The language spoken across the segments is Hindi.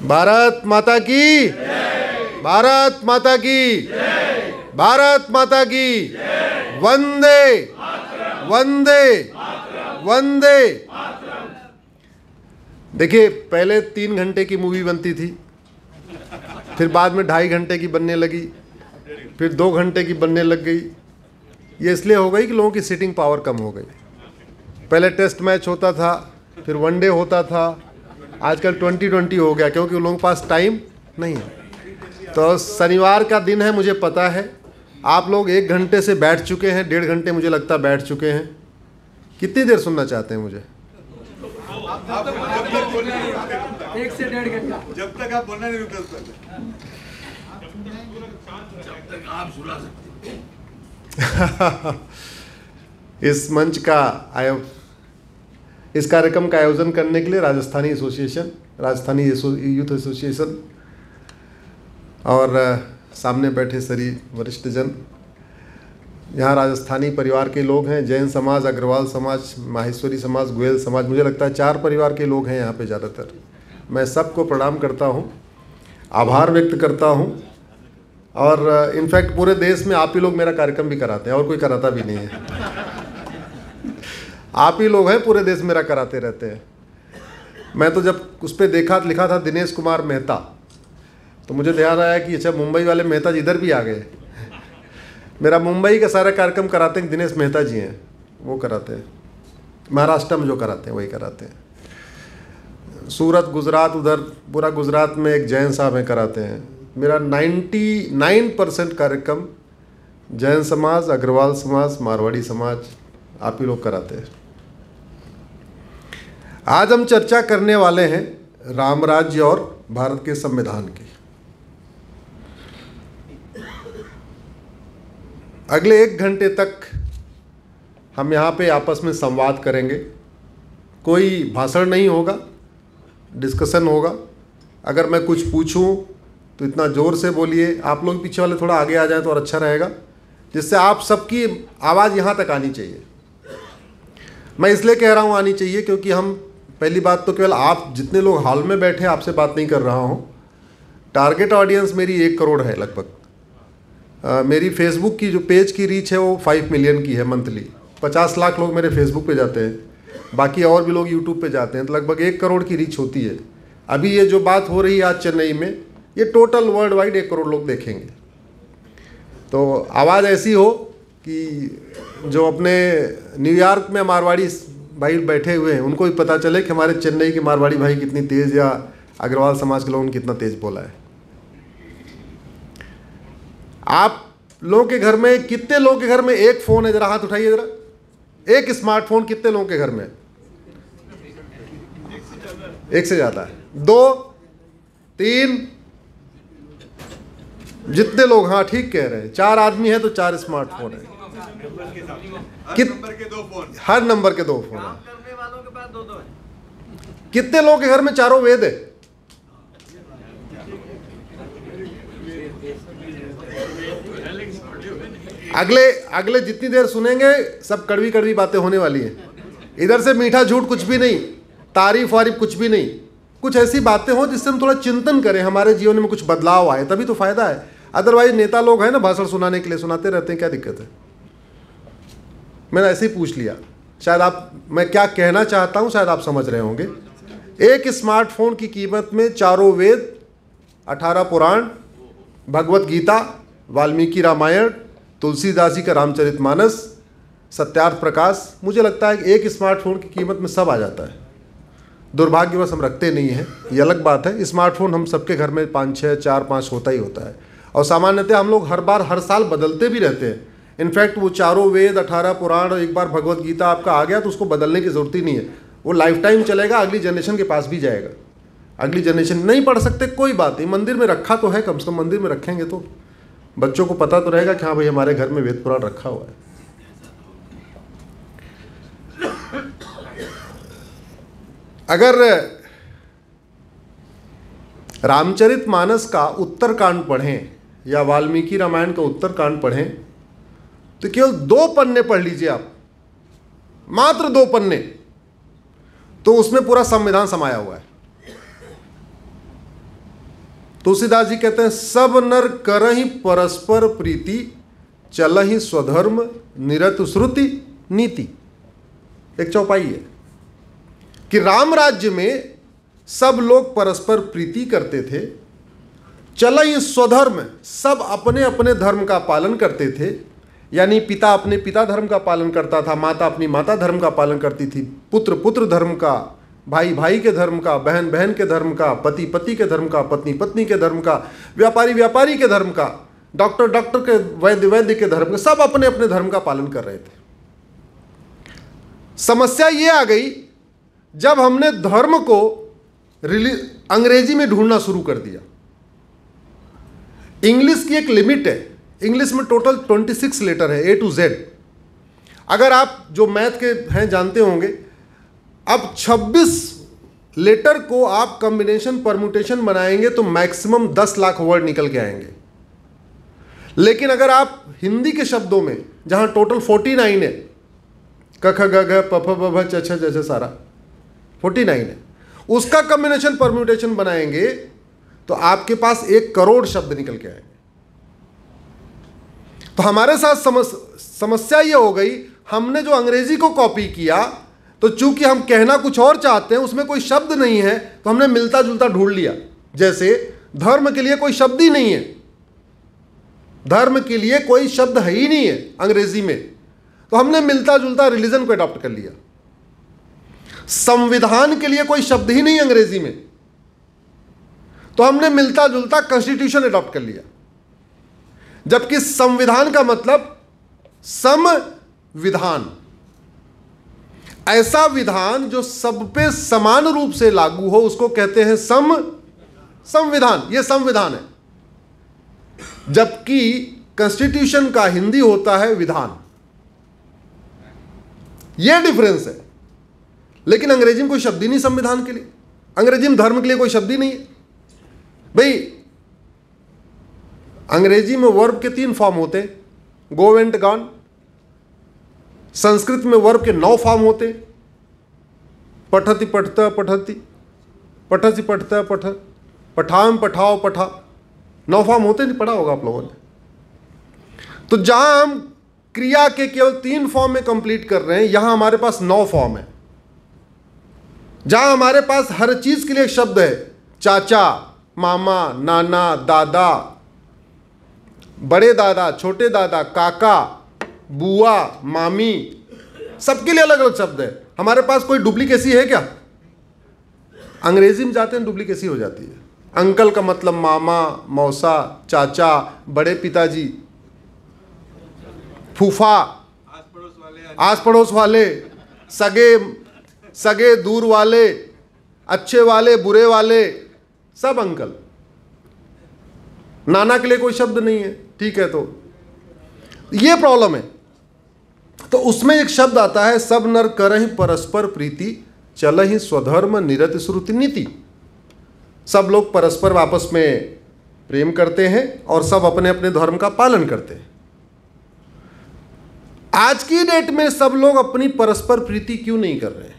भारत माता की, भारत माता की, भारत माता की, वंदे वंदे वंदे। देखिए, पहले 3 घंटे की मूवी बनती थी, फिर बाद में 2.5 घंटे की बनने लगी, फिर 2 घंटे की बनने लग गई। ये इसलिए हो गई कि लोगों की सीटिंग पावर कम हो गई। पहले टेस्ट मैच होता था, फिर वनडे होता था, आजकल 2020 हो गया, क्योंकि लोगों के पास टाइम नहीं है। तो शनिवार का दिन है, मुझे पता है आप लोग 1 घंटे से बैठ चुके हैं, 1.5 घंटे मुझे लगता है बैठ चुके हैं। कितनी देर सुनना चाहते हैं मुझे? 1 से 1.5 घंटा, जब तक आप बोलना नहीं रुकते आप सुना सकते। इस मंच का इस कार्यक्रम का आयोजन करने के लिए राजस्थानी यूथ एसोसिएशन और सामने बैठे सभी वरिष्ठ जन, यहाँ राजस्थानी परिवार के लोग हैं, जैन समाज, अग्रवाल समाज, माहेश्वरी समाज, गोयल समाज, मुझे लगता है 4 परिवार के लोग हैं यहाँ पे ज़्यादातर। मैं सबको प्रणाम करता हूँ, आभार व्यक्त करता हूँ। और इनफैक्ट पूरे देश में आप ही लोग मेरा कार्यक्रम भी कराते हैं, और कोई कराता भी नहीं है। आप ही लोग हैं, पूरे देश मेरा कराते रहते हैं। मैं तो जब उस पर देखा, लिखा था दिनेश कुमार मेहता, तो मुझे ध्यान आया कि अच्छा, मुंबई वाले मेहता जी इधर भी आ गए। मेरा मुंबई का सारा कार्यक्रम कराते हैं दिनेश मेहता जी हैं, वो कराते हैं। महाराष्ट्र में जो कराते हैं वही कराते हैं। सूरत, गुजरात, उधर पूरा गुजरात में एक जैन साहब हैं, कराते हैं। मेरा 99% कार्यक्रम जैन समाज, अग्रवाल समाज, मारवाड़ी समाज, आप ही लोग कराते हैं। आज हम चर्चा करने वाले हैं राम राज्य और भारत के संविधान की। अगले 1 घंटे तक हम यहाँ पे आपस में संवाद करेंगे। कोई भाषण नहीं होगा, डिस्कशन होगा। अगर मैं कुछ पूछूं तो इतना ज़ोर से बोलिए, आप लोग पीछे वाले थोड़ा आगे आ जाए तो और अच्छा रहेगा, जिससे आप सबकी आवाज़ यहाँ तक आनी चाहिए। मैं इसलिए कह रहा हूँ आनी चाहिए क्योंकि हम, पहली बात तो केवल आप जितने लोग हॉल में बैठे हैं आपसे बात नहीं कर रहा हूँ। टारगेट ऑडियंस मेरी 1 करोड़ है लगभग। मेरी फेसबुक की जो पेज की रीच है वो 5 मिलियन की है मंथली। 50 लाख लोग मेरे फेसबुक पे जाते हैं, बाकी और भी लोग यूट्यूब पे जाते हैं, तो लगभग 1 करोड़ की रीच होती है। अभी ये जो बात हो रही है आज चेन्नई में, ये टोटल वर्ल्ड वाइड 1 करोड़ लोग देखेंगे। तो आवाज़ ऐसी हो कि जो अपने न्यूयॉर्क में मारवाड़ी भाई बैठे हुए हैं उनको भी पता चले कि हमारे चेन्नई के मारवाड़ी भाई कितनी तेज़, या अग्रवाल समाज के लोगों ने कितना तेज़ बोला है। आप लोगों के घर में, कितने लोगों के घर में एक फ़ोन है? ज़रा हाथ उठाइए ज़रा। एक स्मार्टफोन कितने लोगों के घर में? 1 से ज़्यादा है, 2, 3, जितने लोग, हाँ ठीक कह रहे हैं, 4 आदमी हैं तो 4 स्मार्टफोन है। हर नंबर के 2 फोन है। करने वालों के पास 2-2 है। कितने लोगों के घर में 4 वेद है? अगले जितनी देर सुनेंगे सब कड़वी कड़वी बातें होने वाली हैं। इधर से मीठा झूठ कुछ भी नहीं, तारीफ वारीफ कुछ भी नहीं। कुछ ऐसी बातें हो जिससे हम थोड़ा चिंतन करें, हमारे जीवन में कुछ बदलाव आए, तभी तो फायदा है। अदरवाइज नेता लोग हैं ना, भाषण सुनाने के लिए सुनाते रहते हैं, क्या दिक्कत है? मैंने ऐसे ही पूछ लिया, शायद आप, मैं क्या कहना चाहता हूं शायद आप समझ रहे होंगे। एक स्मार्टफोन की कीमत में 4 वेद, 18 पुराण, भगवत गीता, वाल्मीकि रामायण, तुलसीदास जी का रामचरितमानस, सत्यार्थ प्रकाश, मुझे लगता है कि एक स्मार्टफोन की कीमत में सब आ जाता है। दुर्भाग्यवश हम रखते नहीं हैं, ये अलग बात है। स्मार्टफोन हम सबके घर में 5-6, 4-5 होता ही होता है, और सामान्यतः हम लोग हर साल बदलते भी रहते हैं। इनफैक्ट वो 4 वेद, 18 पुराण और एक बार भगवत गीता आपका आ गया तो उसको बदलने की ज़रूरत ही नहीं है, वो लाइफ टाइम चलेगा, अगली जनरेशन के पास भी जाएगा। अगली जनरेशन नहीं पढ़ सकते, कोई बात नहीं, मंदिर में रखा तो है, कम से कम मंदिर में रखेंगे तो बच्चों को पता तो रहेगा कि हाँ भाई हमारे घर में वेद पुराण रखा हुआ है। अगर रामचरितमानस का उत्तरकांड पढ़ें या वाल्मीकि रामायण का उत्तरकांड पढ़ें तो केवल 2 पन्ने पढ़ लीजिए आप, मात्र 2 पन्ने, तो उसमें पूरा संविधान समाया हुआ है। तुलसीदास जी कहते हैं सब नर करहि परस्पर प्रीति, चलहि स्वधर्म निरत श्रुति नीति। एक चौपाई है कि राम राज्य में सब लोग परस्पर प्रीति करते थे, चलहि स्वधर्म, सब अपने अपने धर्म का पालन करते थे। यानी पिता अपने पिता धर्म का पालन करता था, माता अपनी माता धर्म का पालन करती थी, पुत्र पुत्र धर्म का, भाई भाई के धर्म का, बहन बहन के धर्म का, पति पति के धर्म का, पत्नी पत्नी के धर्म का, व्यापारी व्यापारी के धर्म का, डॉक्टर डॉक्टर के, वैद्य वैद्य के धर्म का, सब अपने अपने धर्म का पालन कर रहे थे। समस्या ये आ गई जब हमने धर्म को अंग्रेजी में ढूंढना शुरू कर दिया। इंग्लिश की एक लिमिट है, इंग्लिश में टोटल 26 लेटर है A to Z। अगर आप जो मैथ के हैं जानते होंगे, अब 26 लेटर को आप कॉम्बिनेशन परम्यूटेशन बनाएंगे तो मैक्सिमम 10 लाख वर्ड निकल के आएंगे। लेकिन अगर आप हिंदी के शब्दों में जहां टोटल 49 है, क ख ग घ प फ ब भ च छ जैसे सारा 49 है, उसका कॉम्बिनेशन परम्यूटेशन बनाएंगे तो आपके पास 1 करोड़ शब्द निकल के आएंगे। तो हमारे साथ समस्या ये हो गई, हमने जो अंग्रेजी को कॉपी किया तो चूंकि हम कहना कुछ और चाहते हैं, उसमें कोई शब्द नहीं है, तो हमने मिलता जुलता ढूंढ लिया। जैसे धर्म के लिए कोई शब्द ही नहीं है, धर्म के लिए कोई शब्द है ही नहीं है अंग्रेजी में, तो हमने मिलता जुलता रिलीजन को अडॉप्ट कर लिया। संविधान के लिए कोई शब्द ही नहीं अंग्रेजी में, तो हमने मिलता जुलता कॉन्स्टिट्यूशन अडॉप्ट कर लिया। जबकि संविधान का मतलब संविधान, ऐसा विधान जो सब पे समान रूप से लागू हो, उसको कहते हैं संविधान। यह संविधान है। जबकि कॉन्स्टिट्यूशन का हिंदी होता है विधान। यह डिफरेंस है। लेकिन अंग्रेजी में कोई शब्द ही नहीं संविधान के लिए, अंग्रेजी में धर्म के लिए कोई शब्द ही नहीं है। भाई अंग्रेजी में वर्ब के 3 फॉर्म होते हैं, गो वेंट गॉन। संस्कृत में वर्ब के 9 फॉर्म होते, पठति पठता पठति, पठसी पठता पठ, पठाम पठाओ पठा, 9 फॉर्म होते। नहीं पढ़ा होगा आप लोगों ने। तो जहां हम क्रिया के केवल 3 फॉर्म में कंप्लीट कर रहे हैं, यहां हमारे पास 9 फॉर्म है। जहां हमारे पास हर चीज के लिए एक शब्द है, चाचा, मामा, नाना, दादा, बड़े दादा, छोटे दादा, काका, बुआ, मामी, सबके लिए अलग अलग शब्द है। हमारे पास कोई डुप्लीकेसी है क्या? अंग्रेजी में जाते हैं डुप्लीकेसी हो जाती है। अंकल का मतलब मामा, मौसा, चाचा, बड़े पिताजी, फूफा, आस पड़ोस वाले, सगे दूर वाले, अच्छे वाले, बुरे वाले, सब अंकल। नाना के लिए कोई शब्द नहीं है, ठीक है। तो ये प्रॉब्लम है। तो उसमें एक शब्द आता है, सब नर करहि परस्पर प्रीति, चलहि स्वधर्म निरत श्रुति नीति। सब लोग परस्पर आपस में प्रेम करते हैं और सब अपने अपने धर्म का पालन करते हैं। आज की डेट में सब लोग अपनी परस्पर प्रीति क्यों नहीं कर रहे हैं?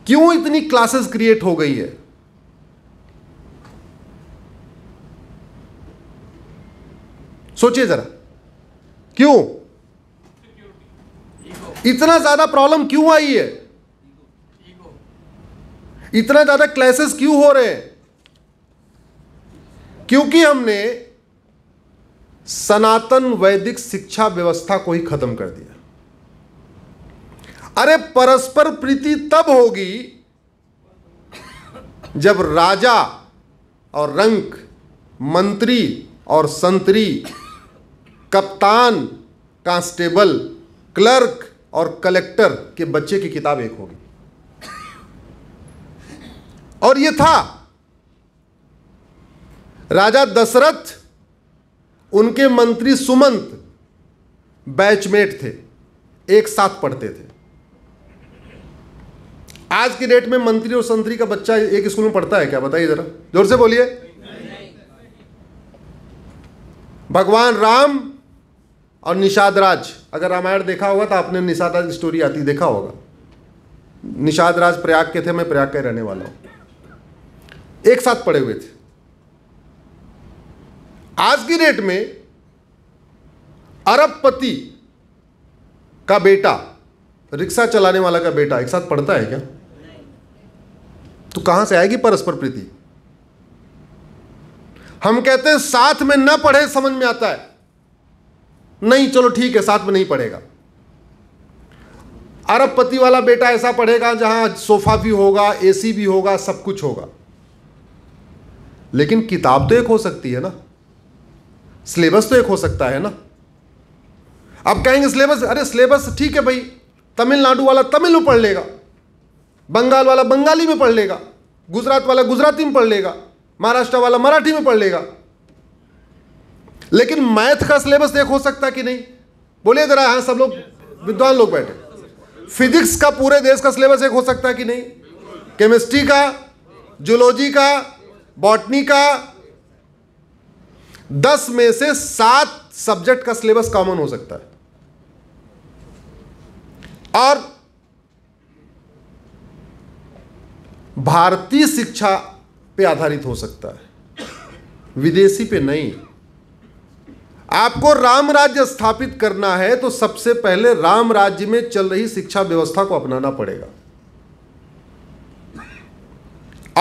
क्यों इतनी क्लासेस क्रिएट हो गई है? सोचिए जरा, क्यों इतना ज्यादा प्रॉब्लम क्यों आई है? इतना ज्यादा क्लासेस क्यों हो रहे हैं? क्योंकि हमने सनातन वैदिक शिक्षा व्यवस्था को ही खत्म कर दिया। अरे परस्पर प्रीति तब होगी जब राजा और रंक, मंत्री और संतरी, कप्तान, कांस्टेबल, क्लर्क और कलेक्टर के बच्चे की किताब एक होगी। और ये था, राजा दशरथ, उनके मंत्री सुमंत बैचमेट थे, एक साथ पढ़ते थे। आज की डेट में मंत्री और संतरी का बच्चा एक स्कूल में पढ़ता है क्या? बताइए जरा, जोर से बोलिए। भगवान राम और निषाद राज, अगर रामायण देखा होगा तो आपने निषाद राज स्टोरी आती देखा होगा। निषाद राज प्रयाग के थे, मैं प्रयाग का रहने वाला हूं। एक साथ पढ़े हुए थे। आज की डेट में अरबपति का बेटा, रिक्शा चलाने वाला का बेटा एक साथ पढ़ता है क्या? तो कहां से आएगी परस्पर प्रीति? हम कहते हैं साथ में न पढ़े समझ में आता है, नहीं चलो ठीक है साथ में नहीं पढ़ेगा। अरबपति वाला बेटा ऐसा पढ़ेगा जहां सोफा भी होगा, एसी भी होगा, सब कुछ होगा। लेकिन किताब तो एक हो सकती है ना, सिलेबस तो एक हो सकता है ना। अब कहेंगे सिलेबस, अरे सिलेबस ठीक है भाई, तमिलनाडु वाला तमिल में पढ़ लेगा, बंगाल वाला बंगाली में पढ़ लेगा, गुजरात वाला गुजराती में पढ़ लेगा, महाराष्ट्र वाला मराठी में पढ़ लेगा। लेकिन मैथ का सिलेबस एक हो सकता कि नहीं? बोलिए जरा, हाँ सब लोग विद्वान लोग बैठे। फिजिक्स का पूरे देश का सिलेबस एक हो सकता है कि नहीं? केमिस्ट्री का, जूलॉजी का, बॉटनी का, 10 में से 7 सब्जेक्ट का सिलेबस कॉमन हो सकता है और भारतीय शिक्षा पे आधारित हो सकता है, विदेशी पे नहीं। आपको राम राज्य स्थापित करना है तो सबसे पहले राम राज्य में चल रही शिक्षा व्यवस्था को अपनाना पड़ेगा।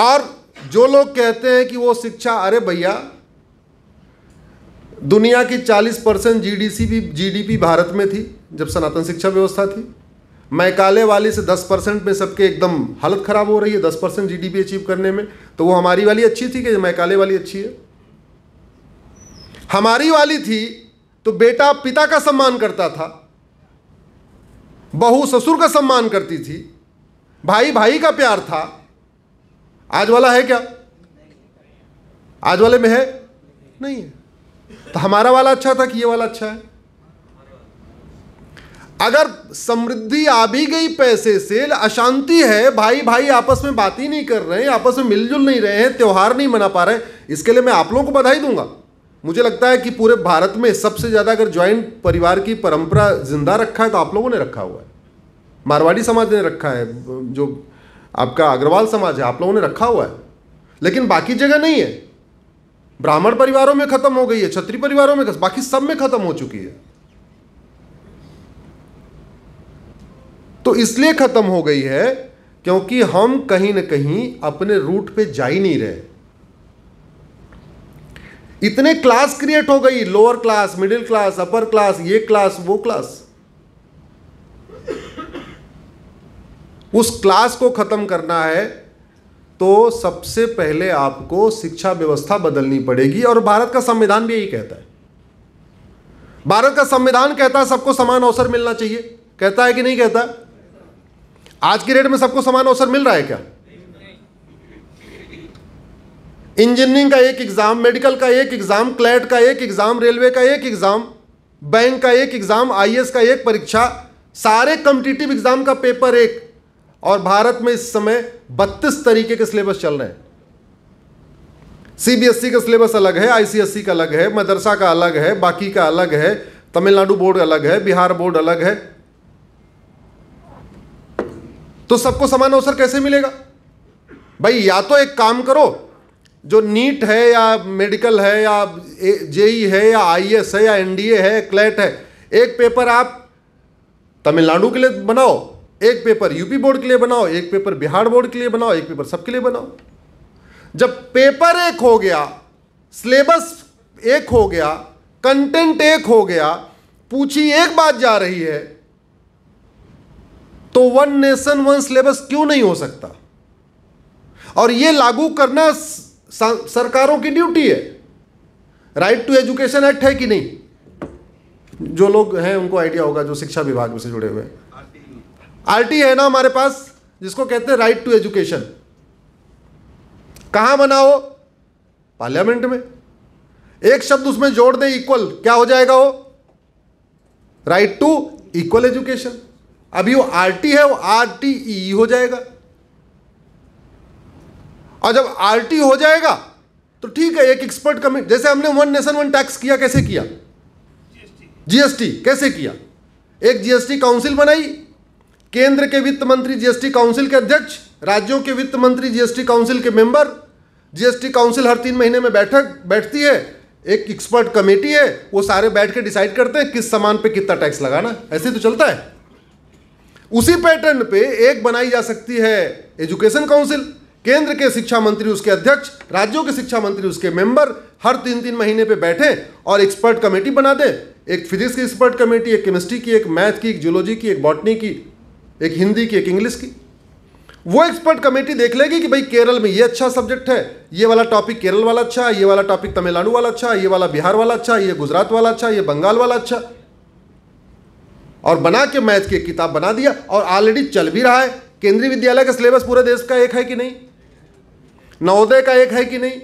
और जो लोग कहते हैं कि वो शिक्षा, अरे भैया दुनिया की 40% जीडीपी भारत में थी जब सनातन शिक्षा व्यवस्था थी। मैकाले वाली से 10% में सबके एकदम हालत खराब हो रही है 10% जीडीपी अचीव करने में। तो वो हमारी वाली अच्छी थी कि मैकाले वाली अच्छी है? हमारी वाली थी तो बेटा पिता का सम्मान करता था, बहू ससुर का सम्मान करती थी, भाई भाई का प्यार था। आज वाला है क्या? आज वाले में है? नहीं है। तो हमारा वाला अच्छा था कि ये वाला अच्छा है? अगर समृद्धि आ भी गई पैसे से, अशांति है, भाई भाई आपस में बात ही नहीं कर रहे हैं, आपस में मिलजुल नहीं रहे हैं, त्योहार नहीं मना पा रहे, इसके लिए मैं आप लोगों को बधाई दूंगा। मुझे लगता है कि पूरे भारत में सबसे ज्यादा अगर ज्वाइंट परिवार की परंपरा जिंदा रखा है तो आप लोगों ने रखा हुआ है। मारवाड़ी समाज ने रखा है, जो आपका अग्रवाल समाज है, आप लोगों ने रखा हुआ है। लेकिन बाकी जगह नहीं है। ब्राह्मण परिवारों में खत्म हो गई है, क्षत्रिय परिवारों में, बाकी सब में खत्म हो चुकी है। तो इसलिए खत्म हो गई है क्योंकि हम कहीं ना कहीं अपने रूट पे जा ही नहीं रहे। इतने क्लास क्रिएट हो गई, lower class, middle class, upper class, ये क्लास, वो क्लास। उस क्लास को खत्म करना है तो सबसे पहले आपको शिक्षा व्यवस्था बदलनी पड़ेगी। और भारत का संविधान भी यही कहता है। भारत का संविधान कहता है सबको समान अवसर मिलना चाहिए। कहता है कि नहीं कहता? आज की डेट में सबको समान अवसर मिल रहा है क्या? इंजीनियरिंग का एक एग्जाम, मेडिकल का एक एग्जाम, क्लैट का एक एग्जाम, रेलवे का एक एग्जाम, बैंक का एक एग्जाम, आईएएस का एक परीक्षा, सारे कॉम्पिटिटिव एग्जाम का पेपर एक। और भारत में इस समय 32 तरीके के सिलेबस चल रहे हैं। सीबीएसई का सिलेबस अलग है, आईसीएसई का अलग है, मदरसा का अलग है, बाकी का अलग है, तमिलनाडु बोर्ड अलग है, बिहार बोर्ड अलग है। तो सबको समान अवसर कैसे मिलेगा भाई? या तो एक काम करो, जो नीट है या मेडिकल है या जेई है या आईएएस है या एनडीए है, क्लैट है, एक पेपर आप तमिलनाडु के लिए बनाओ, एक पेपर यूपी बोर्ड के लिए बनाओ, एक पेपर बिहार बोर्ड के लिए बनाओ, एक पेपर सबके लिए बनाओ। जब पेपर एक हो गया, सिलेबस एक हो गया, कंटेंट एक हो गया, पूछी एक बात जा रही है, तो वन नेशन वन सिलेबस क्यों नहीं हो सकता? और यह लागू करना सरकारों की ड्यूटी है। राइट टू एजुकेशन एक्ट है कि नहीं? जो लोग हैं उनको आइडिया होगा, जो शिक्षा विभाग में से जुड़े हुए हैं। आरटी है ना हमारे पास, जिसको कहते हैं राइट टू एजुकेशन। कहां बना हो? पार्लियामेंट में। एक शब्द उसमें जोड़ दे, इक्वल, क्या हो जाएगा वो? Right to equal education. अभी वो आरटी है, वो आरटीई हो जाएगा। और जब आरटी हो जाएगा तो ठीक है, एक एक्सपर्ट कमेटी, जैसे हमने वन नेशन वन टैक्स किया, कैसे किया? जीएसटी कैसे किया? एक जीएसटी काउंसिल बनाई, केंद्र के वित्त मंत्री जीएसटी काउंसिल के अध्यक्ष, राज्यों के वित्त मंत्री जीएसटी काउंसिल के मेंबर, जीएसटी काउंसिल हर 3 महीने में बैठती है, एक एक्सपर्ट कमेटी है, वो सारे बैठ के डिसाइड करते हैं किस सामान पे कितना टैक्स लगाना। ऐसे तो चलता है। उसी पैटर्न पे एक बनाई जा सकती है एजुकेशन काउंसिल, केंद्र के शिक्षा मंत्री उसके अध्यक्ष, राज्यों के शिक्षा मंत्री उसके मेंबर, हर 3-3 महीने पे बैठे और एक्सपर्ट कमेटी बना दे। एक फिजिक्स की एक्सपर्ट कमेटी, एक केमिस्ट्री की, एक मैथ की, एक जियोलॉजी की, एक बॉटनी की, एक हिंदी की, एक इंग्लिश की। वो एक्सपर्ट कमेटी देख लेगी कि भाई केरल में ये अच्छा सब्जेक्ट है, ये वाला टॉपिक केरल वाला अच्छा, ये वाला टॉपिक तमिलनाडु वाला अच्छा, ये वाला बिहार वाला अच्छा, ये गुजरात वाला अच्छा, ये बंगाल वाला अच्छा, और बना के मैथ की एक किताब बना दिया। और ऑलरेडी चल भी रहा है। केंद्रीय विद्यालय का सिलेबस पूरे देश का एक है कि नहीं, नवोदय का एक है कि नहीं,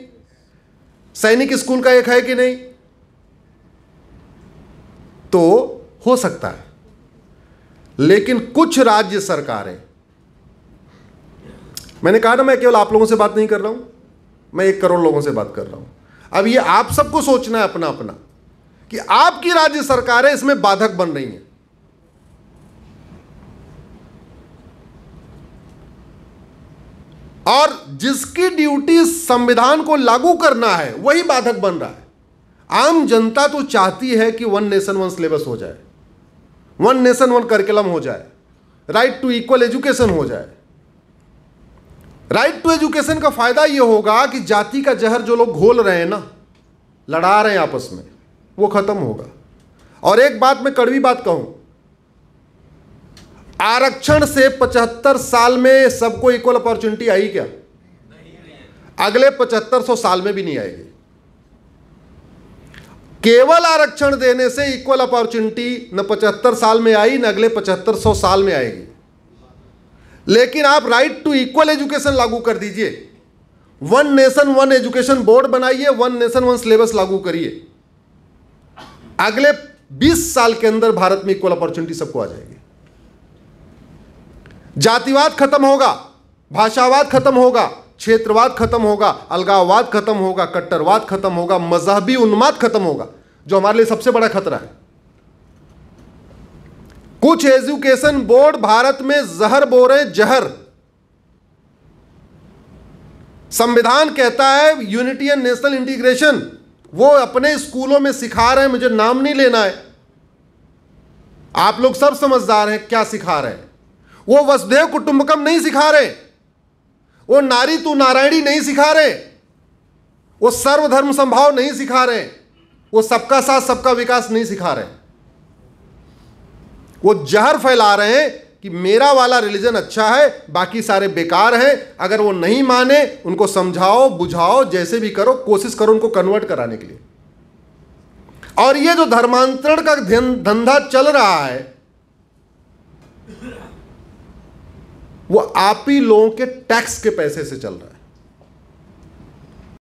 सैनिक स्कूल का एक है कि नहीं, तो हो सकता है। लेकिन कुछ राज्य सरकारें, मैंने कहा ना मैं केवल आप लोगों से बात नहीं कर रहा हूं, मैं 1 करोड़ लोगों से बात कर रहा हूं। अब ये आप सबको सोचना है अपना अपना कि आपकी राज्य सरकारें इसमें बाधक बन रही हैं। और जिसकी ड्यूटी संविधान को लागू करना है वही बाधक बन रहा है। आम जनता तो चाहती है कि 1 नेशन 1 सिलेबस हो जाए, 1 नेशन 1 करिकुलम हो जाए, राइट टू इक्वल एजुकेशन हो जाए। राइट टू एजुकेशन का फायदा यह होगा कि जाति का जहर जो लोग घोल रहे हैं ना, लड़ा रहे हैं आपस में, वो खत्म होगा। और एक बात मैं कड़वी बात कहूं, आरक्षण से 75 साल में सबको इक्वल अपॉर्चुनिटी आई क्या? अगले 7500 साल में भी नहीं आएगी। केवल आरक्षण देने से इक्वल अपॉर्चुनिटी न 75 साल में आई, न अगले 7500 साल में आएगी। लेकिन आप राइट टू इक्वल एजुकेशन लागू कर दीजिए, 1 नेशन 1 एजुकेशन बोर्ड बनाइए, 1 नेशन 1 सिलेबस लागू करिए, अगले 20 साल के अंदर भारत में इक्वल अपॉर्चुनिटी सबको आ जाएगी। जातिवाद खत्म होगा, भाषावाद खत्म होगा, क्षेत्रवाद खत्म होगा, अलगाववाद खत्म होगा, कट्टरवाद खत्म होगा, मजहबी उन्माद खत्म होगा, जो हमारे लिए सबसे बड़ा खतरा है। कुछ एजुकेशन बोर्ड भारत में जहर बो रहे, जहर। संविधान कहता है यूनिटी एंड नेशनल इंटीग्रेशन, वो अपने स्कूलों में सिखा रहे हैं, मुझे नाम नहीं लेना है, आप लोग सब समझदार हैं क्या सिखा रहे हैं। वो वसुधैव कुटुंबकम नहीं सिखा रहे, वो नारी तू नारायणी नहीं सिखा रहे, वो सर्वधर्म संभाव नहीं सिखा रहे, वो सबका साथ सबका विकास नहीं सिखा रहे। वो जहर फैला रहे हैं कि मेरा वाला रिलीजन अच्छा है, बाकी सारे बेकार हैं। अगर वो नहीं माने, उनको समझाओ, बुझाओ, जैसे भी करो, कोशिश करो उनको कन्वर्ट कराने के लिए। और ये जो धर्मांतरण का धंधा चल रहा है, वो आप ही लोगों के टैक्स के पैसे से चल रहा है।